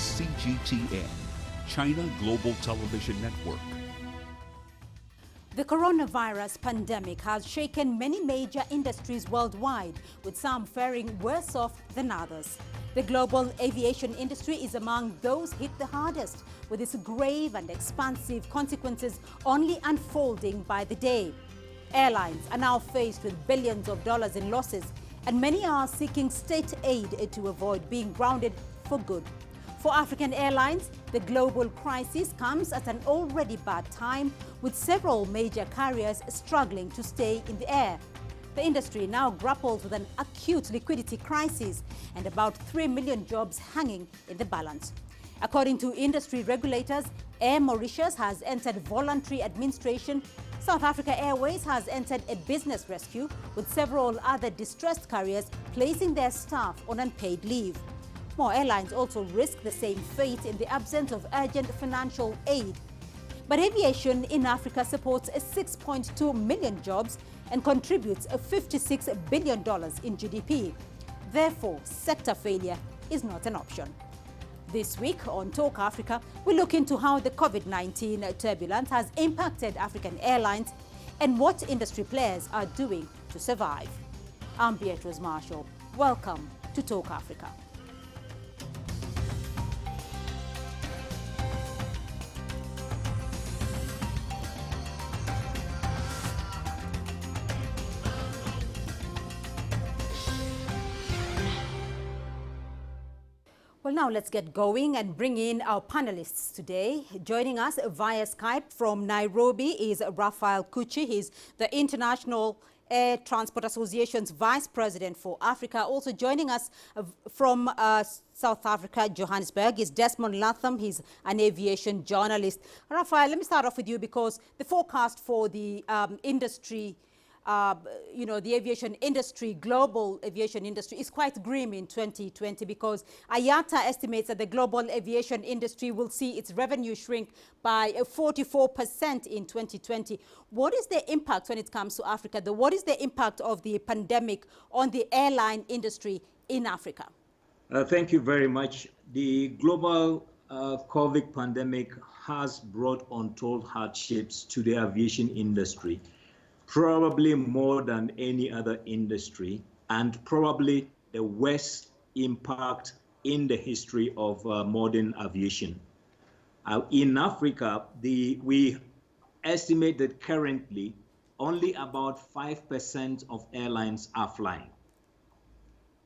CGTN, China Global Television Network. The coronavirus pandemic has shaken many major industries worldwide, with some faring worse off than others. The global aviation industry is among those hit the hardest, with its grave and expansive consequences only unfolding by the day. Airlines are now faced with billions of dollars in losses, and many are seeking state aid to avoid being grounded for good. For African Airlines, the global crisis comes at an already bad time, with several major carriers struggling to stay in the air. The industry now grapples with an acute liquidity crisis and about 3 million jobs hanging in the balance. According to industry regulators, Air Mauritius has entered voluntary administration. South Africa Airways has entered a business rescue, with several other distressed carriers placing their staff on unpaid leave. More airlines also risk the same fate in the absence of urgent financial aid. But aviation in Africa supports 6.2 million jobs and contributes $56 billion in GDP. Therefore, sector failure is not an option. This week on Talk Africa, we look into how the COVID-19 turbulence has impacted African airlines and what industry players are doing to survive. I'm Beatrice Marshall. Welcome to Talk Africa. Well, now let's get going and bring in our panelists today. Joining us via Skype from Nairobi is Raphael Kuchi. He's the International Air Transport Association's Vice President for Africa. Also joining us from South Africa, Johannesburg, is Desmond Latham. He's an aviation journalist. Raphael, let me start off with you because the forecast for the industry the aviation industry, global aviation industry, is quite grim in 2020 because IATA estimates that the global aviation industry will see its revenue shrink by 44% in 2020. What is the impact when it comes to Africa, though? What is the impact of the pandemic on the airline industry in Africa? Thank you very much. The global COVID pandemic has brought untold hardships to the aviation industry, probably more than any other industry, and probably the worst impact in the history of modern aviation. In Africa, we estimate that currently only about 5% of airlines are flying.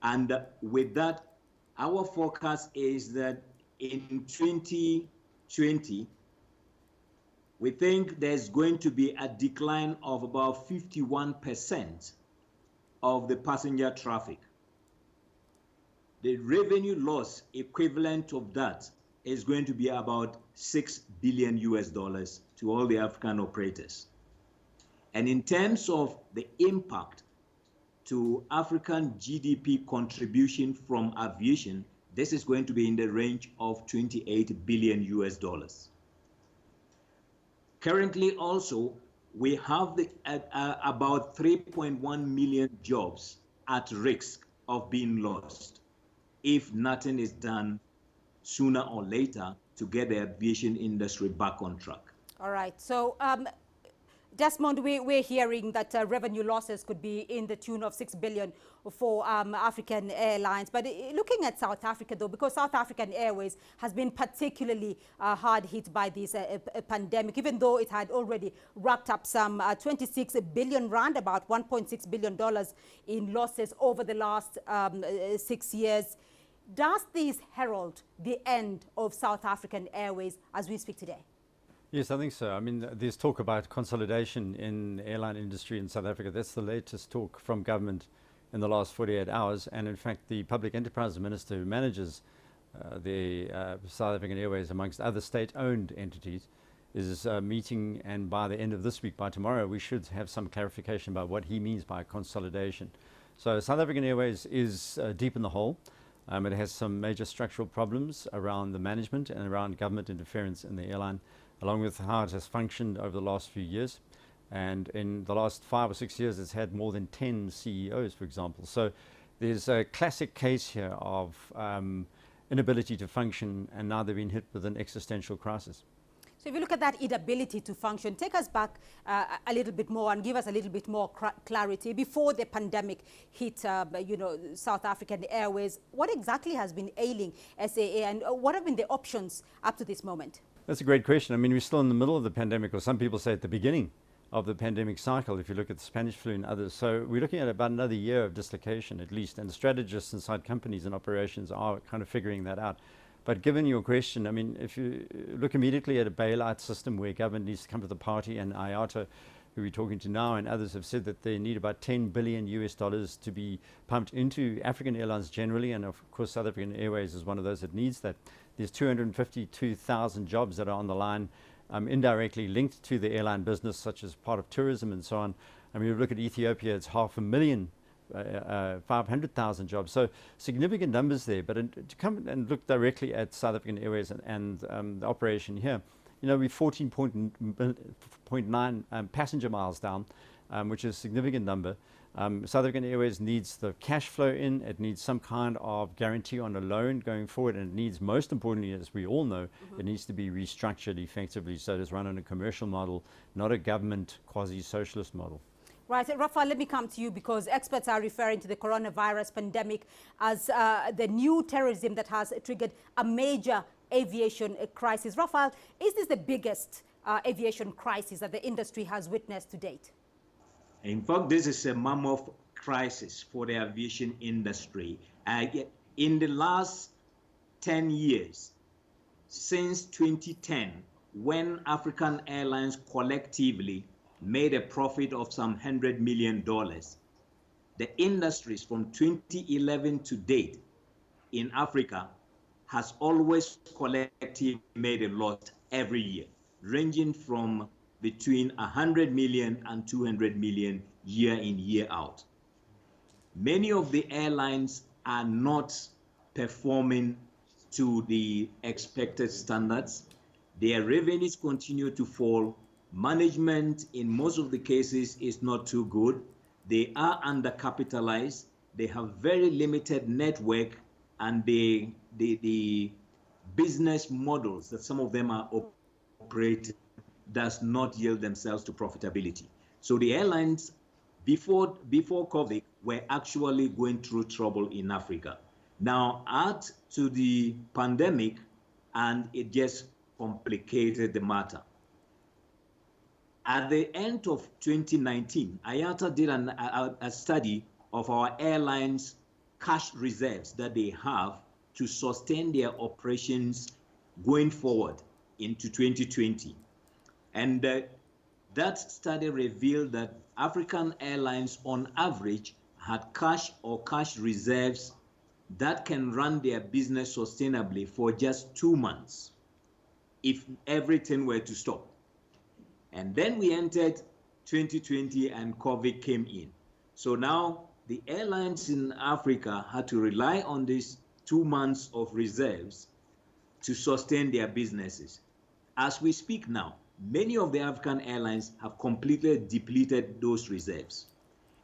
And with that, our forecast is that in 2020, we think there's going to be a decline of about 51% of the passenger traffic. The revenue loss equivalent of that is going to be about $6 billion to all the African operators. And in terms of the impact to African GDP contribution from aviation, this is going to be in the range of $28 billion. Currently also, we have about 3.1 million jobs at risk of being lost if nothing is done sooner or later to get the aviation industry back on track. All right. So, Desmond, we're hearing that revenue losses could be in the tune of $6 billion for African airlines. But looking at South Africa, though, because South African Airways has been particularly hard hit by this pandemic, even though it had already racked up some 26 billion rand, about $1.6 billion in losses over the last 6 years. Does this herald the end of South African Airways as we speak today? Yes, I think so. I mean, there's talk about consolidation in the airline industry in South Africa. That's the latest talk from government in the last 48 hours. And in fact, the Public Enterprise Minister who manages the South African Airways, amongst other state-owned entities, is meeting. And by the end of this week, by tomorrow, we should have some clarification about what he means by consolidation. So South African Airways is deep in the hole. It has some major structural problems around the management and around government interference in the airline, along with how it has functioned over the last few years. And in the last 5 or 6 years, it's had more than 10 CEOs, for example. So there's a classic case here of inability to function, and now they've been hit with an existential crisis. So if you look at that inability to function, take us back a little bit more and give us a little bit more clarity. Before the pandemic hit, South African Airways, what exactly has been ailing SAA, and what have been the options up to this moment? That's a great question. I mean, we're still in the middle of the pandemic, or some people say at the beginning of the pandemic cycle, if you look at the Spanish flu and others. So we're looking at about another year of dislocation at least, and the strategists inside companies and operations are kind of figuring that out. But given your question, I mean, if you look immediately at a bailout system where government needs to come to the party, and IATA, who we're talking to now, and others have said that they need about $10 billion to be pumped into African airlines generally, and of course South African Airways is one of those that needs that. There's 252,000 jobs that are on the line, indirectly linked to the airline business, such as part of tourism and so on. I mean, if you look at Ethiopia, it's 500,000 500,000 jobs. So significant numbers there. But to come and look directly at South African Airways and the operation here, you know, we're 14.9 passenger miles down, which is a significant number. South African Airways needs the cash flow in. It needs some kind of guarantee on a loan going forward, and it needs, most importantly, as we all know, it needs to be restructured effectively so it is run on a commercial model, not a government quasi-socialist model. Right, Rafael, let me come to you, because experts are referring to the coronavirus pandemic as the new terrorism that has triggered a major aviation crisis. Rafael, is this the biggest aviation crisis that the industry has witnessed to date? In fact, this is a mammoth crisis for the aviation industry. In the last 10 years, since 2010, when African Airlines collectively made a profit of some $100 million, the industries from 2011 to date in Africa has always collectively made a loss every year, ranging from between 100 million and 200 million year in, year out. Many of the airlines are not performing to the expected standards. Their revenues continue to fall. Management, in most of the cases, is not too good. They are undercapitalized. They have very limited network, and the business models that some of them are operating does not yield themselves to profitability. So the airlines before COVID were actually going through trouble in Africa. Now add to the pandemic and it just complicated the matter. At the end of 2019, IATA did a study of our airlines' cash reserves that they have to sustain their operations going forward into 2020. And that study revealed that African Airlines, on average, had cash or cash reserves that can run their business sustainably for just 2 months if everything were to stop. And then we entered 2020 and COVID came in. So now the airlines in Africa had to rely on these 2 months of reserves to sustain their businesses. As we speak now, many of the African airlines have completely depleted those reserves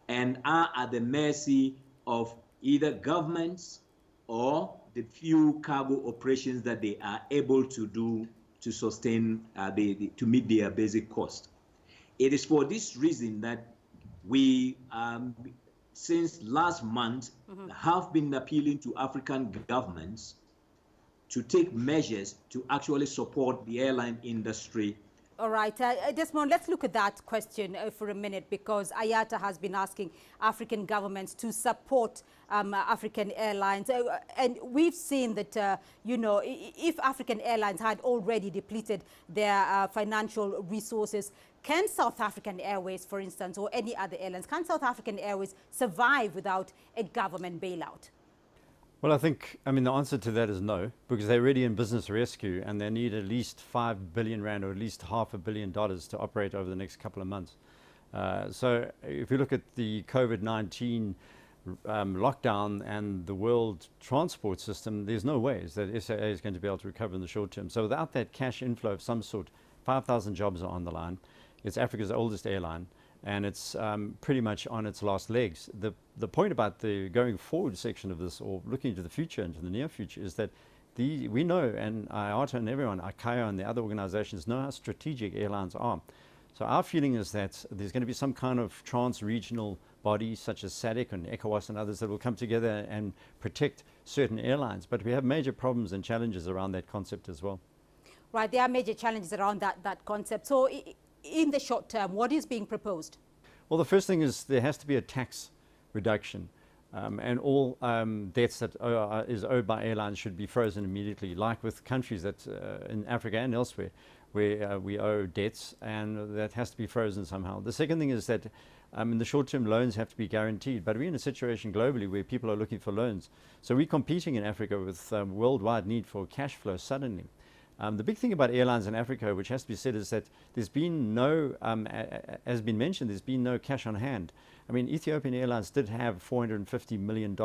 and are at the mercy of either governments or the few cargo operations that they are able to do to sustain, to meet their basic cost. It is for this reason that we, since last month, have been appealing to African governments to take measures to actually support the airline industry. All right, Desmond, let's look at that question for a minute, because IATA has been asking African governments to support African airlines. And we've seen that, you know, if African airlines had already depleted their financial resources, can South African Airways, for instance, or any other airlines, can South African Airways survive without a government bailout? Well, I mean, the answer to that is no, because they're already in business rescue and they need at least 5 billion rand, or at least $500 million to operate over the next couple of months. So if you look at the COVID-19 lockdown and the world transport system, there's no ways that SAA is going to be able to recover in the short term. So without that cash inflow of some sort, 5,000 jobs are on the line. It's Africa's oldest airline, and it's pretty much on its last legs. The point about the going forward section of this, or looking into the future, into the near future, is that we know, and IATA and everyone, ICAO and the other organizations know how strategic airlines are. So our feeling is that there's going to be some kind of trans-regional body such as SADC and ECOWAS and others that will come together and protect certain airlines. But we have major problems and challenges around that concept as well. Right, there are major challenges around that concept. So in the short term, what is being proposed? Well, the first thing is there has to be a tax reduction. And all debts that is owed by airlines should be frozen immediately, like with countries that in Africa and elsewhere where we owe debts, and that has to be frozen somehow. The second thing is that in the short term, loans have to be guaranteed, but we're in a situation globally where people are looking for loans. So we're competing in Africa with worldwide need for cash flow suddenly. The big thing about airlines in Africa, which has to be said, is that there's been no, as been mentioned, there's been no cash on hand. I mean, Ethiopian Airlines did have $450 million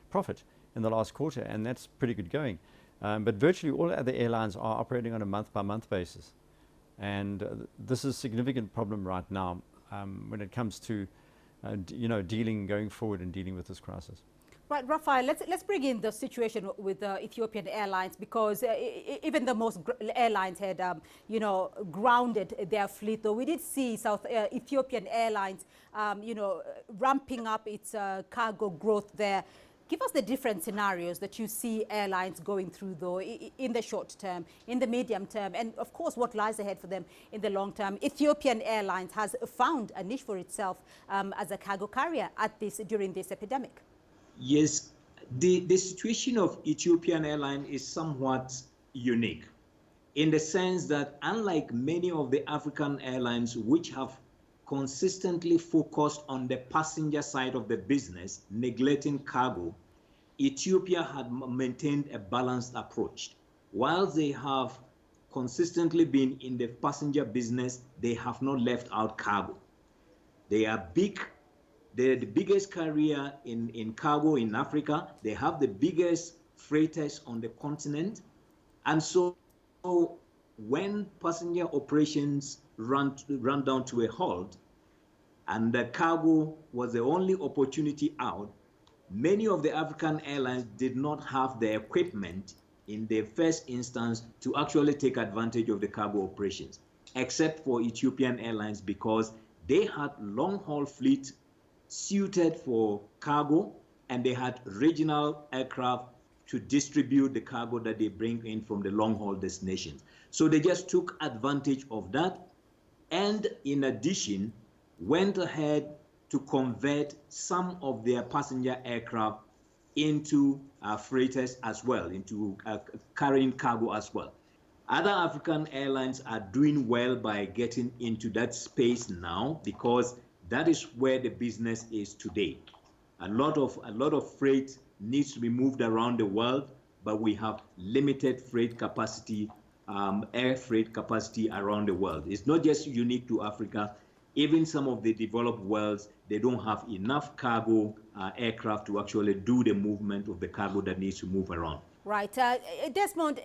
profit in the last quarter, and that's pretty good going. But virtually all other airlines are operating on a month-by-month basis. And this is a significant problem right now when it comes to, going forward and dealing with this crisis. Right, Raphael, let's bring in the situation with Ethiopian Airlines, because even the most airlines had, grounded their fleet. Though we did see Ethiopian Airlines, ramping up its cargo growth there. Give us the different scenarios that you see airlines going through, though, in the short term, in the medium term, and of course what lies ahead for them in the long term. Ethiopian Airlines has found a niche for itself as a cargo carrier during this epidemic. Yes, the situation of Ethiopian Airlines is somewhat unique in the sense that, unlike many of the African airlines which have consistently focused on the passenger side of the business, neglecting cargo, Ethiopia had maintained a balanced approach. While they have consistently been in the passenger business, they have not left out cargo. They are big. They're the biggest carrier in cargo in Africa. They have the biggest freighters on the continent. And so when passenger operations run down to a halt, and the cargo was the only opportunity out, many of the African airlines did not have the equipment in the first instance to actually take advantage of the cargo operations, except for Ethiopian Airlines, because they had long-haul fleet suited for cargo, and they had regional aircraft to distribute the cargo that they bring in from the long-haul destinations. So they just took advantage of that, and in addition, went ahead to convert some of their passenger aircraft into freighters as well, into carrying cargo as well. Other African airlines are doing well by getting into that space now, because that is where the business is today. A lot of freight needs to be moved around the world, but we have limited freight capacity, air freight capacity around the world. It's not just unique to Africa. Even some of the developed worlds, they don't have enough cargo aircraft to actually do the movement of the cargo that needs to move around. Right. Desmond,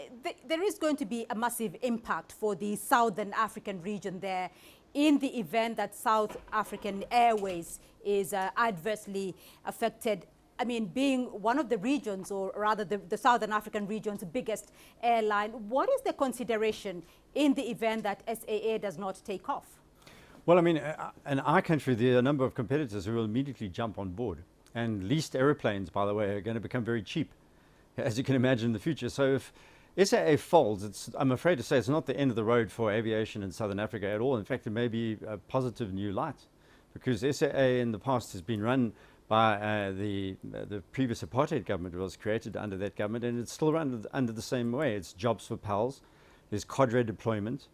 there is going to be a massive impact for the Southern African region there in the event that South African Airways is adversely affected. I mean, being one of the regions, or rather the Southern African region's biggest airline, what is the consideration in the event that SAA does not take off? Well, I mean, in our country, there are a number of competitors who will immediately jump on board. And leased aeroplanes, by the way, are going to become very cheap, as you can imagine in the future. So if SAA folds, I'm afraid to say it's not the end of the road for aviation in Southern Africa at all. In fact, it may be a positive new light, because SAA in the past has been run by the previous apartheid government. It was created under that government, and it's still run under the same way. It's jobs for pals, there's cadre deployment,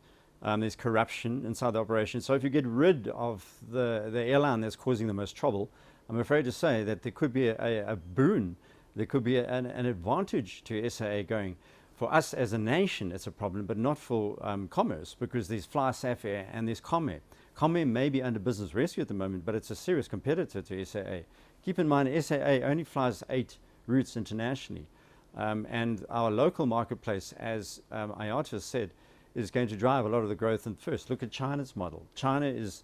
there's corruption inside the operation. So if you get rid of the airline that's causing the most trouble, I'm afraid to say that there could be a boon, there could be an advantage to SAA going. For us as a nation, it's a problem, but not for commerce, because there's Fly Safair and there's Comair. Comair may be under business rescue at the moment, but it's a serious competitor to SAA. Keep in mind, SAA only flies 8 routes internationally. And our local marketplace, as IATA said, is going to drive a lot of the growth. And first, look at China's model. China is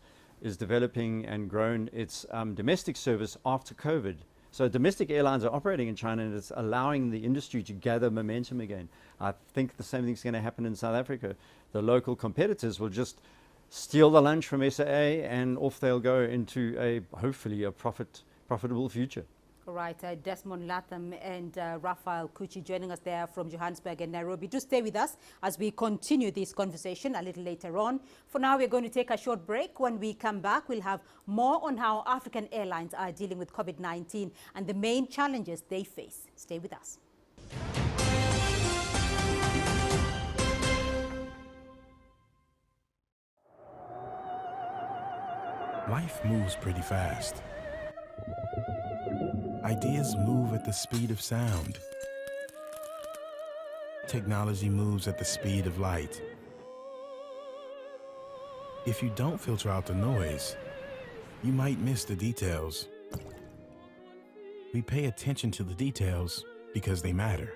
developing and grown its domestic service after COVID. So domestic airlines are operating in China, and it's allowing the industry to gather momentum again. I think the same thing's going to happen in South Africa. The local competitors will just steal the lunch from SAA, and off they'll go into hopefully a profitable future. All right, Desmond Latham and Raphael Kuchi joining us there from Johannesburg and Nairobi. Do stay with us as we continue this conversation a little later on. For now, we're going to take a short break. When we come back, we'll have more on how African airlines are dealing with COVID-19 and the main challenges they face. Stay with us. Life moves pretty fast. Ideas move at the speed of sound. Technology moves at the speed of light. If you don't filter out the noise, you might miss the details. We pay attention to the details because they matter,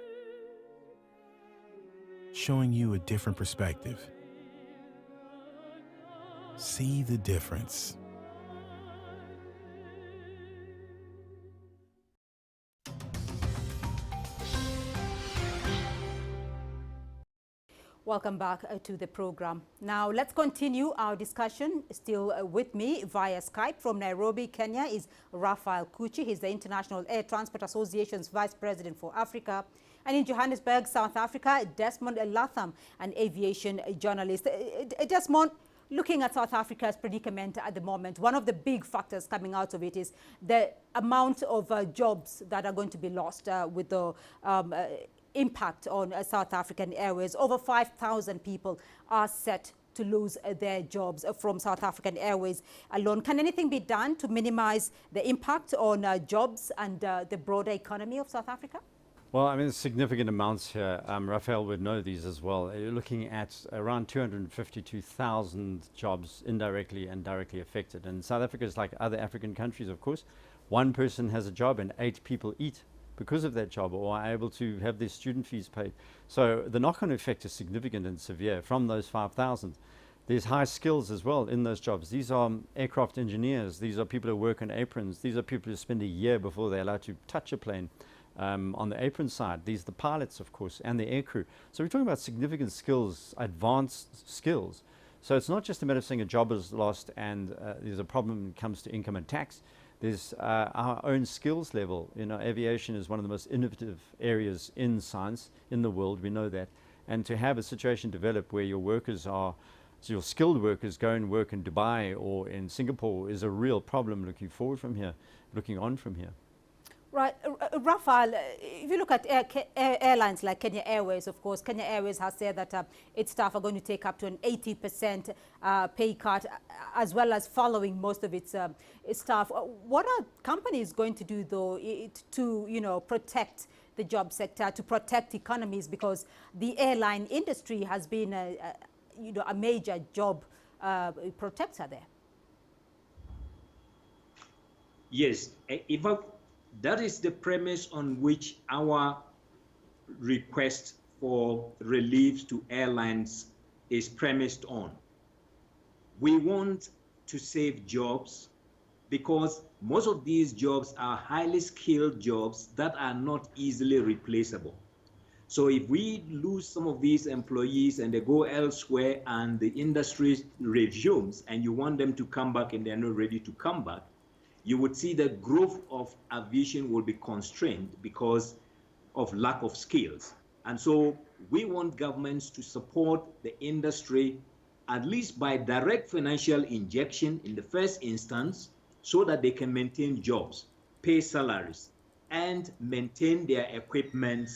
showing you a different perspective. See the difference. Welcome back to the program. Now let's continue our discussion. Still with me via Skype from Nairobi, Kenya is Raphael Kuchi. He's the International Air Transport Association's Vice President for Africa. And in Johannesburg, South Africa, Desmond Latham, an aviation journalist. Desmond, looking at South Africa's predicament at the moment, one of the big factors coming out of it is the amount of jobs that are going to be lost with the impact on South African Airways. Over 5,000 people are set to lose their jobs from South African Airways alone. Can anything be done to minimize the impact on jobs and the broader economy of South Africa? Well, I mean, significant amounts here. Raphael would know these as well. You're looking at around 252,000 jobs indirectly and directly affected. And South Africa is like other African countries, of course. One person has a job and 8 people eat because of that job, or are able to have their student fees paid. So the knock-on effect is significant and severe from those 5,000. There's high skills as well in those jobs. These are aircraft engineers. These are people who work on aprons. These are people who spend a year before they're allowed to touch a plane. On the apron side, these are the pilots, of course, and the aircrew. So we're talking about significant skills, advanced skills. So it's not just a matter of saying a job is lost and there's a problem when it comes to income and tax. There's our own skills level. You know, aviation is one of the most innovative areas in science in the world. We know that. And to have a situation develop where your workers are, so your skilled workers go and work in Dubai or in Singapore is a real problem looking forward from here, looking on from here. Right. Raphael, if you look at airlines like Kenya Airways, of course, Kenya Airways has said that its staff are going to take up to an 80% pay cut, as well as following most of its staff. What are companies going to do, though, to protect the job sector, to protect economies? Because the airline industry has been a major job protector there. Yes, that is the premise on which our request for relief to airlines is premised on. We want to save jobs because most of these jobs are highly skilled jobs that are not easily replaceable. So if we lose some of these employees and they go elsewhere and the industry resumes and you want them to come back and they're not ready to come back, you would see that growth of aviation will be constrained because of lack of skills. And so we want governments to support the industry, at least by direct financial injection in the first instance, so that they can maintain jobs, pay salaries, and maintain their equipment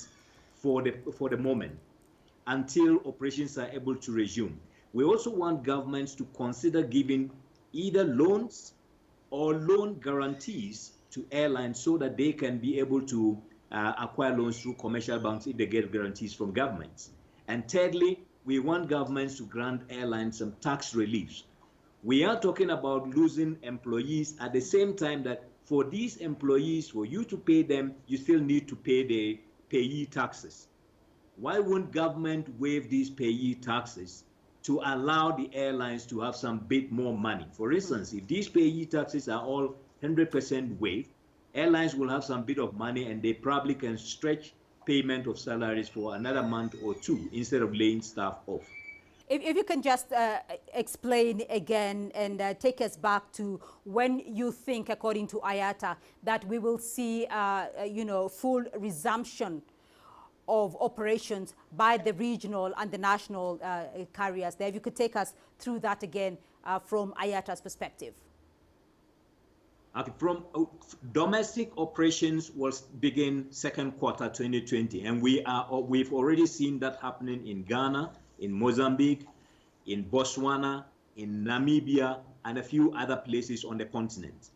for the moment until operations are able to resume. We also want governments to consider giving either loans or loan guarantees to airlines so that they can be able to acquire loans through commercial banks if they get guarantees from governments. And thirdly, we want governments to grant airlines some tax reliefs. We are talking about losing employees at the same time that for these employees, for you to pay them, you still need to pay the payee taxes. Why won't government waive these payee taxes to allow the airlines to have some bit more money? For instance, if these payee taxes are all 100% waived airlines will have some bit of money and they probably can stretch payment of salaries for another month or two instead of laying staff off. If you can just explain again and take us back to when you think, according to IATA, that we will see, full resumption of operations by the regional and the national carriers there. If you could take us through that again from IATA's perspective. From domestic operations will begin second quarter 2020, and we've already seen that happening in Ghana, in Mozambique, in Botswana, in Namibia, and a few other places on the continent.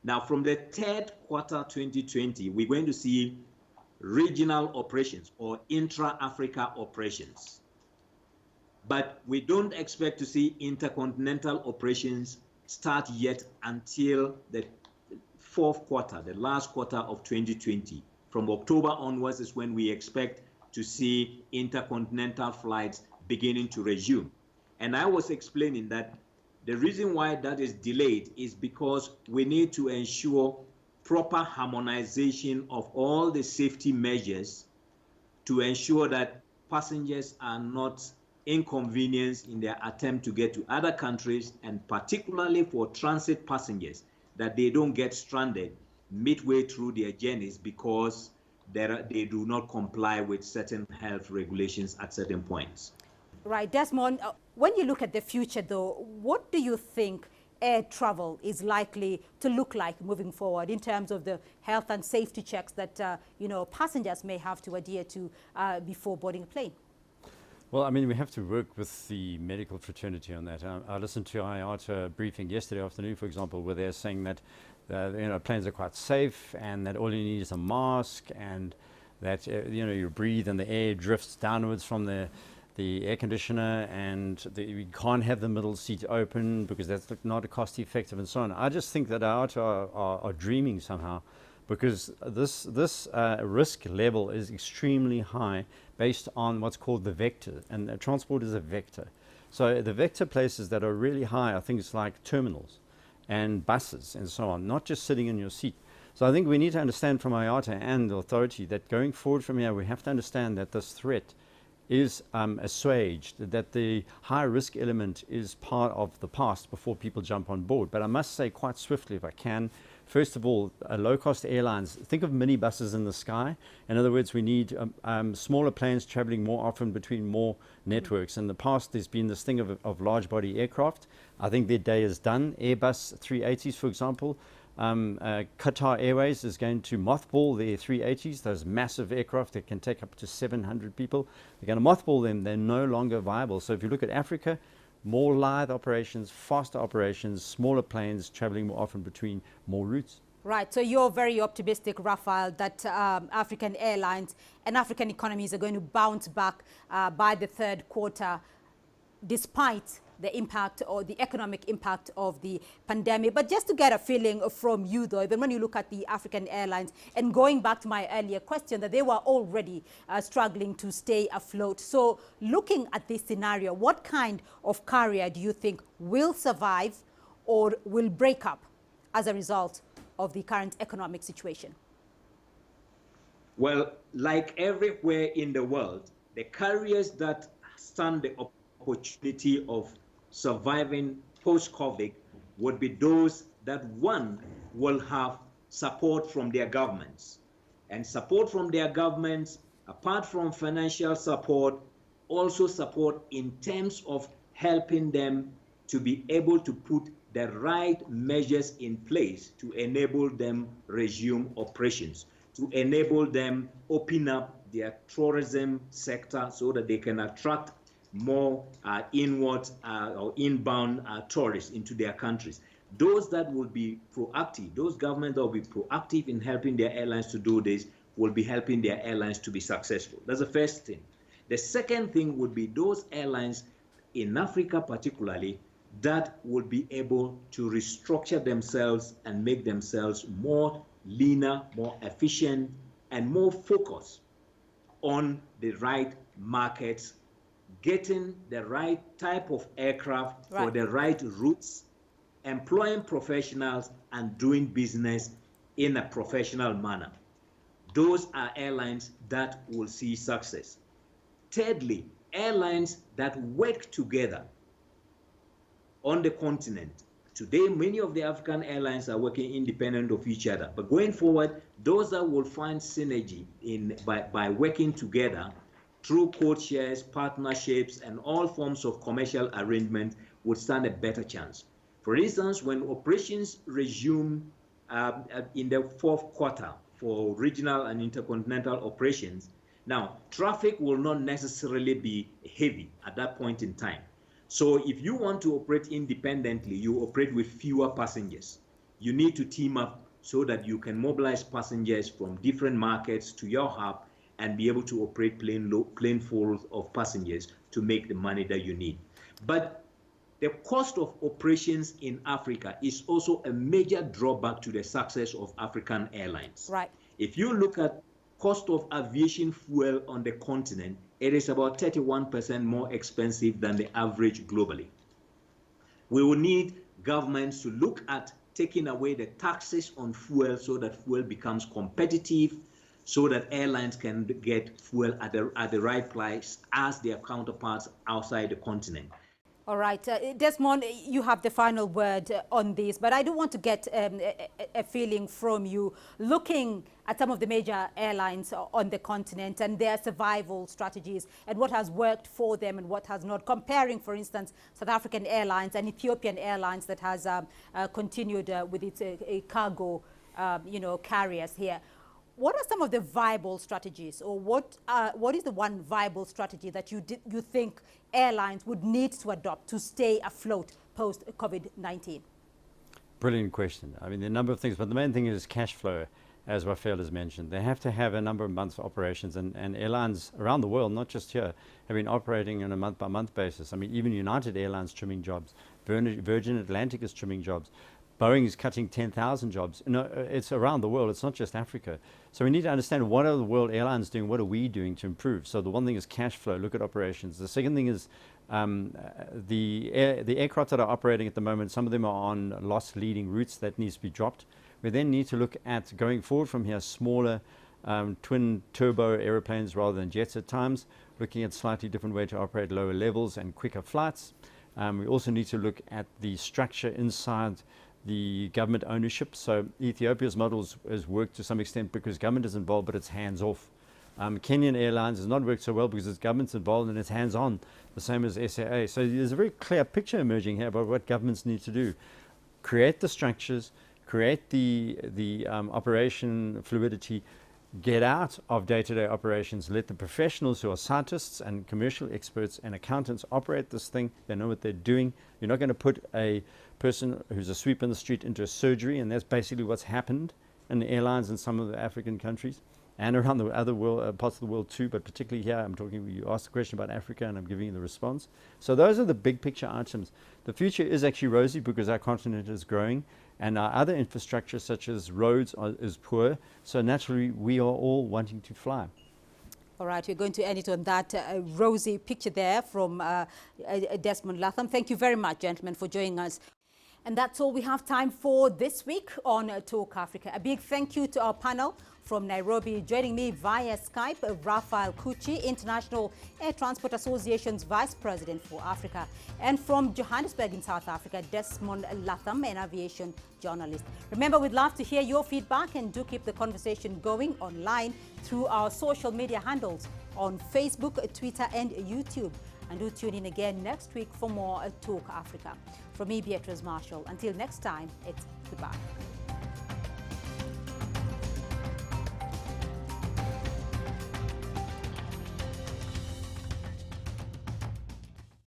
Now, from the third quarter 2020, we're going to see regional operations or intra-Africa operations. But we don't expect to see intercontinental operations start yet until the fourth quarter, the last quarter of 2020. From October onwards is when we expect to see intercontinental flights beginning to resume. And I was explaining that the reason why that is delayed is because we need to ensure proper harmonization of all the safety measures to ensure that passengers are not inconvenienced in their attempt to get to other countries, and particularly for transit passengers, that they don't get stranded midway through their journeys because they do not comply with certain health regulations at certain points. Right, Desmond, when you look at the future though, what do you think air travel is likely to look like moving forward in terms of the health and safety checks that passengers may have to adhere to before boarding a plane? Well, I mean, we have to work with the medical fraternity on that. I listened to IATA briefing yesterday afternoon, for example, where they're saying that planes are quite safe and that all you need is a mask, and that you breathe and the air drifts downwards from the air conditioner, and we can't have the middle seat open because that's not cost effective and so on. I just think that IATA are dreaming somehow, because this risk level is extremely high based on what's called the vector, and transport is a vector. So the vector places that are really high are things like terminals and buses and so on, not just sitting in your seat. So I think we need to understand from IATA and the authority that going forward from here, we have to understand that this threat is assuaged, that the high risk element is part of the past before people jump on board. But I must say quite swiftly, if I can, first of all, low-cost airlines, think of minibuses in the sky. In other words, we need smaller planes traveling more often between more networks. In the past, there's been this thing of large-body aircraft. I think their day is done. Airbus 380s, for example. Qatar Airways is going to mothball their 380s, those massive aircraft that can take up to 700 people. They're going to mothball them. They're no longer viable. So if you look at Africa, more lithe operations, faster operations, smaller planes traveling more often between more routes. Right, so you're very optimistic, Raphael, that African airlines and African economies are going to bounce back by the third quarter, despite the impact or the economic impact of the pandemic. But just to get a feeling from you, though, even when you look at the African airlines, and going back to my earlier question, that they were already struggling to stay afloat. So looking at this scenario, what kind of carrier do you think will survive or will break up as a result of the current economic situation? Well, like everywhere in the world, the carriers that stand the opportunity of surviving post-COVID would be those that, one, will have support from their governments. And support from their governments, apart from financial support, also support in terms of helping them to be able to put the right measures in place to enable them resume operations, to enable them open up their tourism sector so that they can attract more inward or inbound tourists into their countries. Those that will be proactive, those governments that will be proactive in helping their airlines to do this, will be helping their airlines to be successful. That's the first thing. The second thing would be those airlines in Africa particularly that would be able to restructure themselves and make themselves more leaner, more efficient, and more focused on the right markets, getting the right type of aircraft for the right routes, employing professionals, and doing business in a professional manner. Those are airlines that will see success. Thirdly, airlines that work together on the continent. Today, many of the African airlines are working independent of each other. But going forward, those that will find synergy by working together through code shares, partnerships, and all forms of commercial arrangement would stand a better chance. For instance, when operations resume in the fourth quarter for regional and intercontinental operations, now traffic will not necessarily be heavy at that point in time. So if you want to operate independently, you operate with fewer passengers. You need to team up so that you can mobilize passengers from different markets to your hub and be able to operate plane full of passengers to make the money that you need. But the cost of operations in Africa is also a major drawback to the success of African airlines. Right. If you look at cost of aviation fuel on the continent, it is about 31% more expensive than the average globally. We will need governments to look at taking away the taxes on fuel so that fuel becomes competitive, so that airlines can get fuel at the right price as their counterparts outside the continent. All right, Desmond, you have the final word on this, but I do want to get a feeling from you, looking at some of the major airlines on the continent and their survival strategies and what has worked for them and what has not, comparing, for instance, South African Airlines and Ethiopian Airlines that has continued with its cargo carriers here. What are some of the viable strategies, or what is the one viable strategy that you think airlines would need to adopt to stay afloat post-COVID-19? Brilliant question. I mean, there are a number of things, but the main thing is cash flow, as Rafael has mentioned. They have to have a number of months of operations, and airlines around the world, not just here, have been operating on a month-by-month basis. I mean, even United Airlines trimming jobs, Virgin Atlantic is trimming jobs. Boeing is cutting 10,000 jobs. It's around the world. It's not just Africa. So we need to understand, what are the world airlines doing? What are we doing to improve? So the one thing is cash flow. Look at operations. The second thing is the aircraft that are operating at the moment. Some of them are on loss-leading routes that needs to be dropped. We then need to look at, going forward from here, smaller twin turbo airplanes rather than jets at times, looking at slightly different way to operate lower levels and quicker flights. We also need to look at the structure inside the government ownership. So Ethiopia's model has worked to some extent because government is involved, but it's hands off. Kenyan Airlines has not worked so well because its government's involved and it's hands on, the same as SAA. So there's a very clear picture emerging here about what governments need to do. Create the structures, create the operation fluidity, get out of day-to-day operations, let the professionals who are scientists and commercial experts and accountants operate this thing. They know what they're doing. You're not going to put a person who's a sweep in the street into a surgery, and that's basically what's happened in the airlines in some of the African countries and around the other world, parts of the world too, but particularly here. You asked the question about Africa and I'm giving you the response. So those are the big picture items. The future is actually rosy because our continent is growing and our other infrastructure such as roads is poor. So naturally we are all wanting to fly. All right, we're going to end it on that rosy picture there from Desmond Latham. Thank you very much, gentlemen, for joining us. And that's all we have time for this week on Talk Africa. A big thank you to our panel from Nairobi. Joining me via Skype, Rafael Kuchi, International Air Transport Association's Vice President for Africa. And from Johannesburg in South Africa, Desmond Latham, an aviation journalist. Remember, we'd love to hear your feedback and do keep the conversation going online through our social media handles on Facebook, Twitter and YouTube. And do tune in again next week for more Talk Africa. From me, Beatrice Marshall. Until next time, it's goodbye.